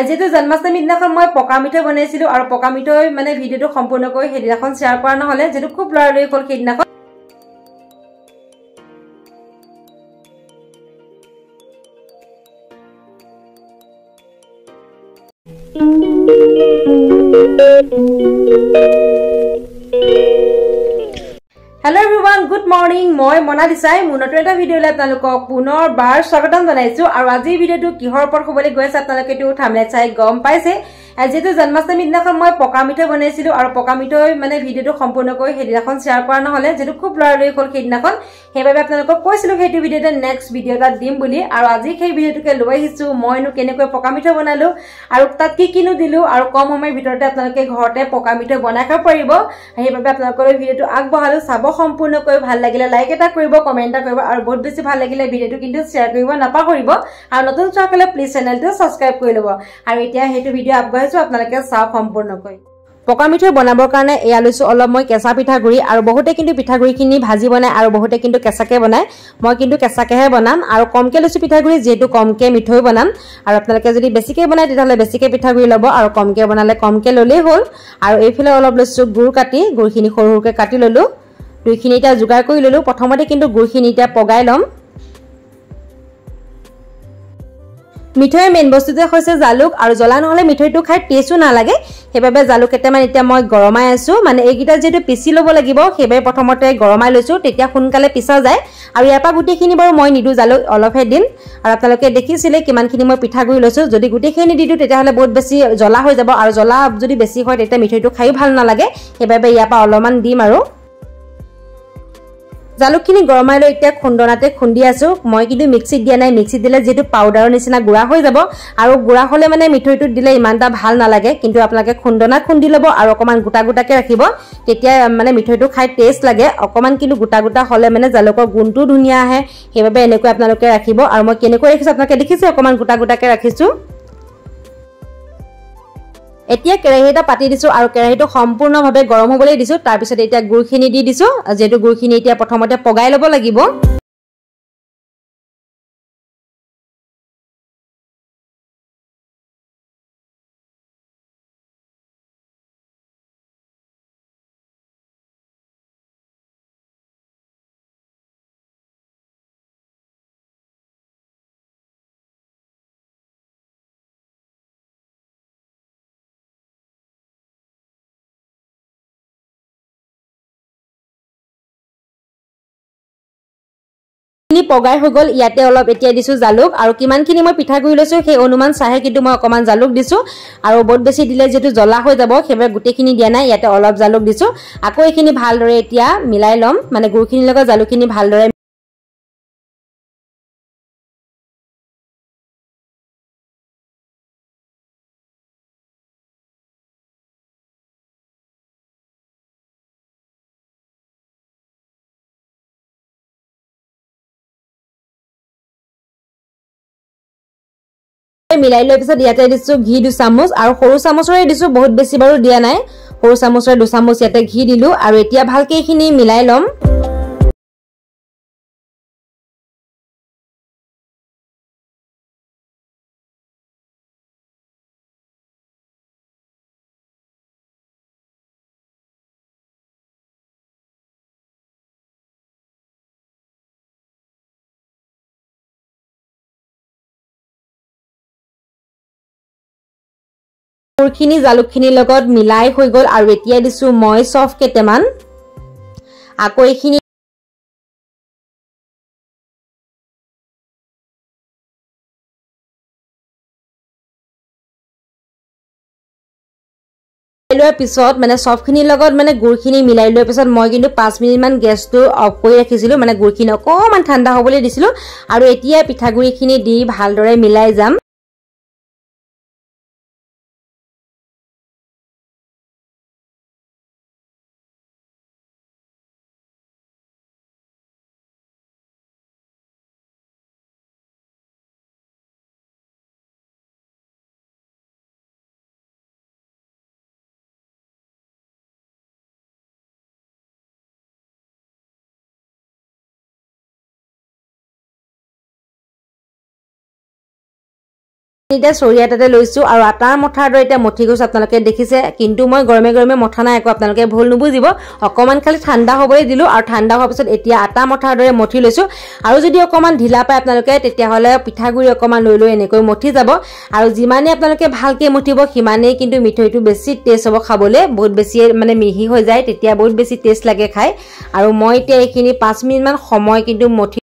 যেহেতু জন্মাষ্টমী দিনাখন মই পকা মিঠৈ বনাইছিলো আৰু পকা মিঠৈ মানে ভিডিওটো সম্পূৰ্ণকৈ সেইদিনাখন শ্বেয়াৰ কৰা নহলে যেটো খুব লৰালৰি হ'ল সেইদিনাখন Hello everyone, good morning. মই মনা দিছাই মুনটো এটা ভিডিও লৈ আপোনালোকক পুনৰবাৰ স্বাগতম জনাইছো আৰু আজি ভিডিওটো কিহৰ ওপৰত হ'বলৈ গৈ আছে আপোনালোকে তো থাম্বনেল চাই গম পাইছে যেহেতু জন্মাষ্টমী দিনাখন মই পকা মিঠৈ বনাইছিলো আৰু পকা মিঠৈ মানে ভিডিওটো সম্পূৰ্ণকৈ সেইদিনাখন শ্বেয়াৰ কৰা নহলে যেটো খুব লৰালৰি হ'ল সেইদিনাখন সেইবাবে আপোনালোকক কৈছিলো সেইটো ভিডিওতে নেক্সট ভিডিও এটা দিম বুলি আৰু আজি সেই ভিডিওটোকে লৈ আহিছো মইনো কেনেকৈ পকা মিঠৈ বনালো আৰু তাত কি কিনো দিলো আৰু কম সময়ৰ ভিতৰতে আপোনালোকে ঘৰতে পকা মিঠৈ বনাই খাব পাৰিব সেইবাবে আপোনালোকৰ ভিডিওটো আগবঢ়ালো চাব সম্পূৰ্ণকৈ ভাল লাগিলে লাইক এটা কৰিব কমেন্ট এটা কৰিব আৰু বহুত বেছি ভাল লাগিলে ভিডিওটো কিন্তু শ্বেয়াৰ কৰিব নাপাহৰিব আৰু নতুন চাকলে প্লিজ চেনেলটো সাবস্ক্ৰাইব কৰি লব আৰু এতিয়া হেতু ভিডিও আগবঢ়াইছো আপোনালোকে চাও সম্পূৰ্ণকৈ পকা মিঠৈ বনাবৰ কাৰণে এয়া লৈছো অলপ মই কেঁচা পিঠাগুৰি আৰু বহুতে কিন্তু পিঠাগুৰিখিনি ভাজি বনায় আৰু বহুতে কিন্তু কেঁচাকে বনায় মই কিন্তু কেঁচাকেহে বনাম আৰু কমকে লৈছো পিঠাগুৰি যেহেতু কমকে মিঠৈ বনাম আৰু আপোনালোকে যদি বেছিকে বনায় তেতিয়াহলে বেছিকে পিঠাগুৰি ল'ব আৰু কমকে বনালে কমকে ললেই হ'ল আৰু এইফালে অলপ লৈছো গুৰ কাটি গুৰখিনি সৰু সৰুকে কাটি ললো দুইখিনি এটা যোগাৰ কৰি ললো প্ৰথমতে কিন্তু গুৰখিনি এটা পগাই লম মিঠৈৰ মেইন বস্তুটো হৈছে জালুক আৰু জ্বলা নহলে মিঠৈটো খাই টেষ্টও না লাগে হেবাবে জালুক কেটামান এতিয়া মই গৰমাই আছো মানে এইগিটা যেটো পিছি লব লাগিব হেবে প্ৰথমতে গৰমাই লৈছো তেতিয়া সোনকালে পিছা যায় আৰু ইয়াপা গুটিখিনি বাৰু মই নিদু জালুক অলপহে দিন আৰু আপোনালোকে দেখিছিলে কিমানখিনি মই পিঠাগুৰি লৈছো যদি গুটিখিনি দিদু তেতিয়াহলে বহুত বেছি জ্বলা হৈ যাব আৰু জ্বলা যদি বেছি হয় তেতিয়া মিঠৈটো খাই ভাল না লাগে হেবাবে ইয়াপা অলপমান দিম আৰু জালুকখিনি গৰমাই লৈ এতিয়া খুন্দনাতে খুন্দি আছো মই কিন্তু মিক্সিত দিয়া নাই মিক্সিত দিলে যেটো পাউডাৰৰ নিচিনা গুড়া হৈ যাব আৰু গুড়া হলে মানে মিঠৈটো দিলে ইমানটা ভাল না লাগে কিন্তু আপোনালোকে খুন্দনা খুন্দি লব আৰু অকমান গুটা গুটাকে ৰাখিব তেতিয়া মানে মিঠৈটো খাই টেষ্ট লাগে অকমান কিন্তু গুটা গুটা হলে মানে জালুকৰ গুণটো ধুনিয়া আহে হেবাবে এনেকৈ আপোনালোকে ৰাখিব আৰু মই কেনেকৈ ৰাখিছো আপোনালোকে দেখিছে অকমান গুটা গুটাকে ৰাখিছো এতিয়া কেৰাহী এটা পাতি দিছো আৰু কেৰাহীটো সম্পূৰ্ণভাৱে গৰম হ'বলৈ দিছো তাৰ পিছত এতিয়া গুৰখিনি দি দিছো যেটো গুৰখিনি এতিয়া প্ৰথমতে পগাই ল'ব লাগিব পগাই হৈ গল ইয়াতে অলপ এতিয়া দিছো জালুক আৰু কিমানখিনি মই পিঠাগুৰি লৈছো সেই অনুমান চাহে কিন্তু মই অকমান জালুক দিছো আৰু বহুত বেছি দিলে যেটো জ্বলা হৈ যাব হেবে গুটেখিনি দিয়া নাই ইয়াতে অলপ জালুক দিছো আকৌ এইখিনি ভালদৰে এতিয়া মিলাই লম মানে গুৰখিনিৰ লগত জালুকখিনি ভালদৰে মিলাই লৈ পিছত ইয়াতে দিছো ঘি 2 চামুচ আৰু সৰু চামুচৰে দিছো বহুত বেছি বাৰু দিয়া নাই সৰু চামুচৰে 2 চামুচ ইয়াতে ঘি দিলো আৰু এতিয়া ভালকে এইখিনি মিলাই লম গুৰখিনি জালুকখিনিৰ লগত মিলাই হৈ গল আৰু এতিয়া দিছো মই সফ কেটেমান আকৌ এইখিনি লোৱাৰ পিছত মানে সফখিনিৰ লগত মানে গুৰখিনি মিলাই লোৱাৰ পিছত মই কিন্তু 5 মিনিট মান গেছটো অফ কৰি ৰাখিছিলো মানে গুৰখিনি অকমান ঠাণ্ডা হ'বলৈ দিছিলো আৰু এতিয়া পিঠাগুৰিখিনি দি ভালদৰে মিলাই যাম এতিয়া চৰিয়া এটাতে লৈছো আৰু আটাৰ মঠাৰ দৰে এতিয়া মঠি গৈছো আপোনালোকে দেখিছে কিন্তু মই গৰমে গৰমে মঠা নাই আকৌ আপোনালোকে ভুল নুবুজিব অকমান খালি ঠাণ্ডা হ'বলৈ দিলো আৰু ঠাণ্ডা হোৱাৰ পিছত এতিয়া আটা মঠাৰ দৰে মঠি লৈছো আৰু যদি অকমান ঢিলা পায় আপোনালোকে তেতিয়া হলে পিঠাগুৰি অকমান লৈ লৈ এনেকৈ মঠি যাব আৰু যিমানে আপোনালোকে ভালকে মঠিব সিমানেই কিন্তু মিঠৈটো বেছি টেষ্ট হ'ব খাবলৈ বহুত বেছি মানে মিহি হৈ যায় তেতিয়া বহুত বেছি টেষ্ট লাগে খাই আৰু মই এতিয়া এইখিনি 5 মিনিট মান সময় কিন্তু মঠি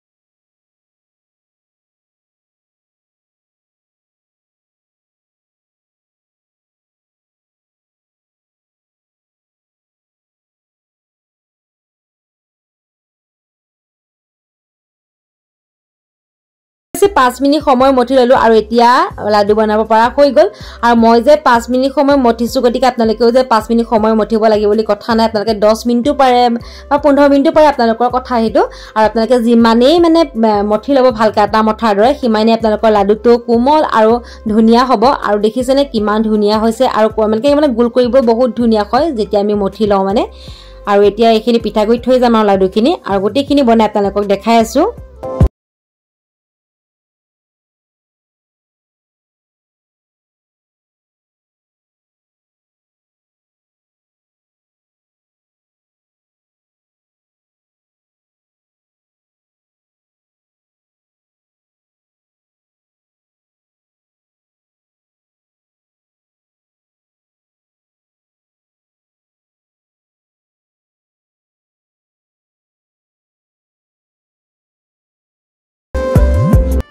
5 মিনিট সময় মঠি ললো আৰু এতিয়া লাডু বনাব পৰা হৈ গল আৰু মই যে 5 মিনিট সময় মঠিছো গতিকে আপোনালোকেও যে 5 মিনিট সময় মঠিব লাগিব বুলি কথা নাই আপোনালোকে 10 মিনিটও পাৰে বা 15 মিনিটও পাৰে আপোনালোকৰ কথা হেতু আৰু আপোনালোকে যিমানেই মানে মঠি লব ভালকৈ আটা মঠাৰ দৰে সিমানেই আপোনালোকৰ লাডুটো কোমল আৰু ধুনিয়া হ'ব আৰু দেখিছেনে কিমান ধুনিয়া হৈছে আৰু মানে গোল কৰিব বহুত ধুনিয়া হয় যেতিয়া আমি মঠি লওঁ মানে আৰু এতিয়া এইখিনি পিঠাগুৰি থৈ যাম আৰু লাডুখিনি আৰু গোটেইখিনি বনাই আপোনালোকক দেখাই আছো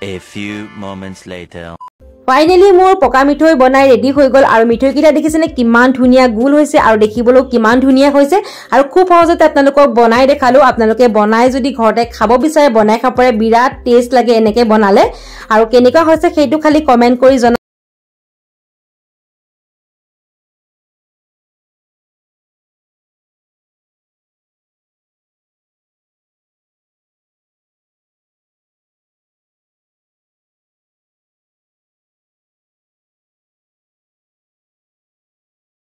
A few moments later. Finally মোৰ পকা মিঠৈ বনাই ৰেডি হৈ গল আৰু মিঠৈকিটা দেখিছেনে কিমান ধুনিয়া গুল হৈছে আৰু দেখিবলৈ কিমান ধুনিয়া হৈছে আৰু খুব সহজতে আপোনালোকক বনাই দেখালো আপোনালোকে বনাই যদি ঘৰতে খাব বিচাৰে বনাই খাব পাৰে বিৰাট টেষ্ট লাগে এনেকৈ বনালে আৰু কেনেকুৱা হৈছে সেইটো খালি কমেন্ট কৰি